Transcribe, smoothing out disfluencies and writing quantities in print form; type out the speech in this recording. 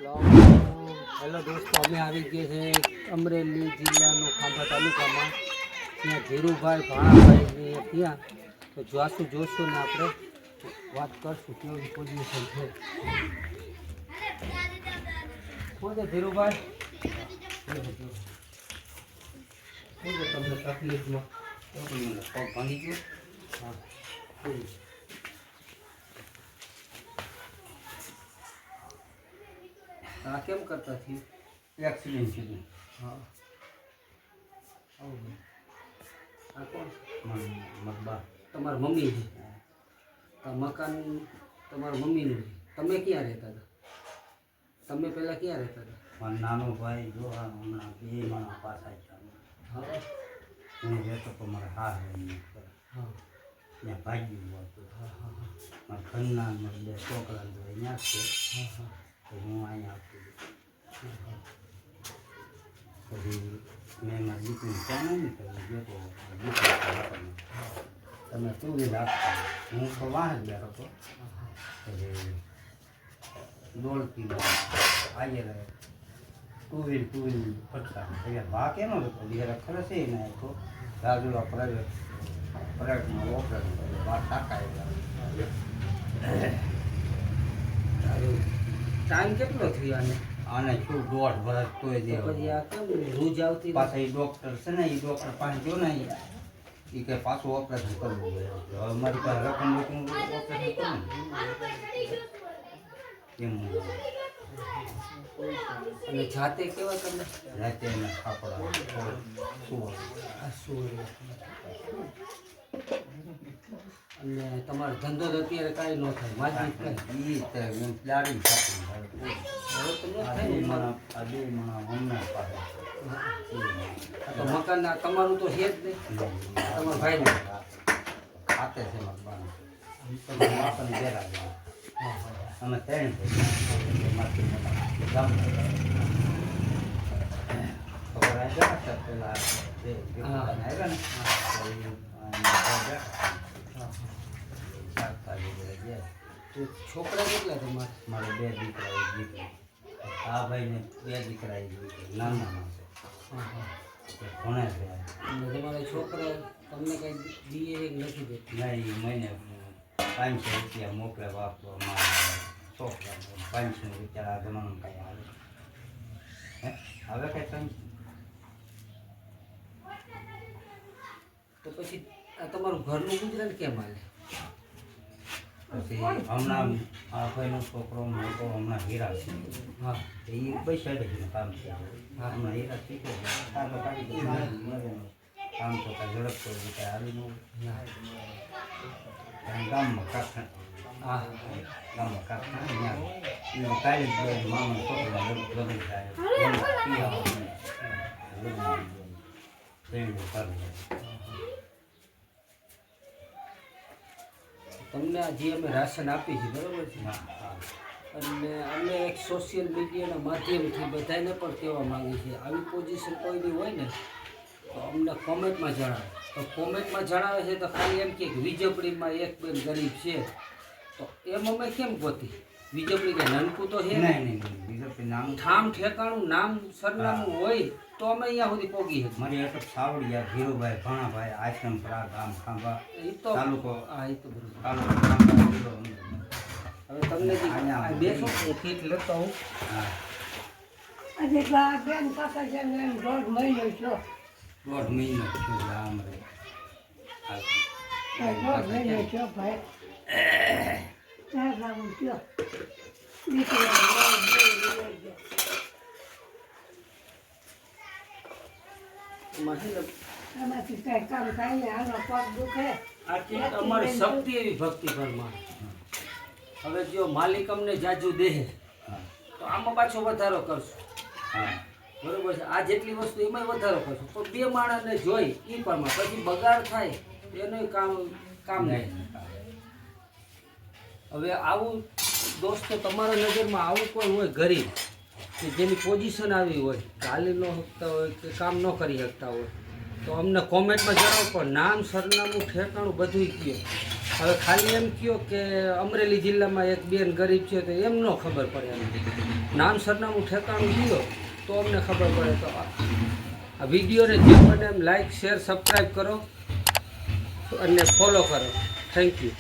Hello દોસ્તો, અમે આવી ગયા છે અમરેલી જિલ્લાનો ખાંભા તાલુકામાં. ત્યાં ધીરુભાઈ ભાણાભાઈ ત્યાં તો જોશું ને આપણે વાત કરશું કેવી પોઝિશન છે. શું છે ધીરુભાઈ? શું છે તમને તકલીફમાં? પગ ભાંગી ગયો? હા. આ કેમ કરતા થયું? એક્સિડન્ટ થયું. હા. આ કોણ? મતબા તમારા મમ્મી છે? આ મકાન તમારા મમ્મીનું છે? તમે ક્યાં રહેતા હતા? તમે પહેલાં ક્યાં રહેતા હતા? મારો નાનો ભાઈ જો હમણાં 2 માણા પાછા છે. હા. હું રહેતો તો મારા હા હા. ત્યાં ભાગ્યું હતું. હા હા હા. મારા ઘરના મારા 2 છોકરા અહીંયા છે. હા હા. તો હું અહીંયા આવતી. પછી મેં મારી દીકરીને ત્યાં નહીં તો ગયો તો દીકરી તમે શું બી રાખતા હું તો વાહ જ બેઠો હતો. પછી દોડતી આવીએ ટુ વ્હીલ ફટકા વાહ કેનો હતો બિહાર ખરે છે ને તો રાજુલા પ્રાઇવેટમાં ઓપરેશન કર્યું 12 ટાંકા ટાઈમ કેટલો થયો આને? આને શું 1.5 વર્ષ તોય દે. પછી આ કેમ રોજ આવતી? પાછા એ ડૉક્ટર છે ને એ ડૉક્ટર પાસે જો ને એ કે પાછું ઓપરેશન કરવું જોઈએ. હવે અમારી પાસે રકમ ઓપરેશન કરવું એમ અને જાતે કેવા તમને? રાતે એને ખાપડા શું અને તમારો ધંધો તો અત્યારે કાંઈ ન થાય? માજી કાંઈ દાડી હવે તો ન થાય ને. આ 2 માણા હમણાં પાસે આ તો મકાન તમારું તો છે જ નહીં, તમારા ભાઈનું. ખાતે છે મતબાનું આપણને ઘેરા ગયા અમે 3 ખબર આવ્યા પેલા આવ્યા ને તો છોકરા કેટલા તમારે? મારે 2 દીકરા 1 દીકરી. આ ભાઈને 2 દીકરા 1 દીકરી નાના છે. હા હા. ભણે છે. અને તમારા છોકરા તમને કંઈ દીએ નથી દેતી? નહીં મહિને 500 રૂપિયા મોકલે વાપરો મારા છોકરા. 500 રૂપિયા આ જમાનામાં કાંઈ આવે હવે કંઈ તો પછી આ તમારું ઘરનું ગુજરાન કેમ હાલે? પછી હમણાં આ ભાઈનો છોકરો મોટો હમણાં હીરા છે. હા. એ 2 સાઈડ કામ છે. હમણાં હીરા શીખે છે. કામ તો કાંઈ ઝડપ તો કાંઈ આવી ન ગામમાં કારખાના. હા. ગામમાં કારખાના ત્યાં કાલે જ મામાનો છોકરો લગ્ન થાય તમને આ જે અમે રાશન આપી છે બરાબર છે, અને અમે એક સોશિયલ મીડિયાના માધ્યમથી બધાને પણ કહેવા માંગીએ છીએ આવી પોઝિશન કોઈની હોય ને તો અમને કોમેન્ટમાં જણાવે. તો કોમેન્ટમાં જણાવે છે તો ખાલી એમ કે વીજપડીમાં 1-2 ગરીબ છે તો એમ અમે કેમ ગોતી? વીજપડી કે નનકું તો છે નહીં નામ ઠામ ઠેકાણું નામ સરનામું હોય તો અમે અહીંયા સુધી પહોંચી શકીએ. મારી અટક સાવડિયા ધીરુભાઈ ભાણાભાઈ આશ્રમપરા ગામ ખાંભા એ તો તાલુકો હા એ તો બરોબર. તાલુકો ખાંભા જિલ્લો હવે તમને અહીંયા બેસો હું ફીટ લેતો હું. હા આજે બેન પાછા જઈને 1.5 મહિનો થયો. 1.5 મહિનો થયો ગામ રે 1.5 મહિનો થયો ભાઈ. ત્યાં ગામ થયો દીકરી એમાંથી કઈ કામ થાય ને આનો પગ દુખે. આટલી અમારી શક્તિ એવી ભક્તિ પરમાં. હવે જો માલિક અમને જાજુ દે તો આમાં પાછો વધારો કરશું. હા બરોબર છે? આ જેટલી વસ્તુ એમાં વધારો કરશું તો 2 માણસને જોઈ એ પરમાં પછી બગાડ થાય એનું કામ નહીં. હવે આવું દોસ્તો તમારા નજરમાં આવું કોઈ હોય ગરીબ કે જેની પોઝિશન આવી હોય, ચાલી ન શકતા હોય કે કામ ન કરી શકતા હોય તો અમને કોમેન્ટમાં જણાવો. પણ નામ સરનામું ઠેકાણું બધું કહો હવે ખાલી એમ કહો કે અમરેલી જિલ્લામાં એક બેન ગરીબ છે તો એમ ન ખબર પડે એમ નામ સરનામું ઠેકાણું દીધો તો અમને ખબર પડે. તો આ વિડીયોને જે બને એમ લાઈક શેર સબસ્ક્રાઈબ કરો અને ફોલો કરો. Thank you.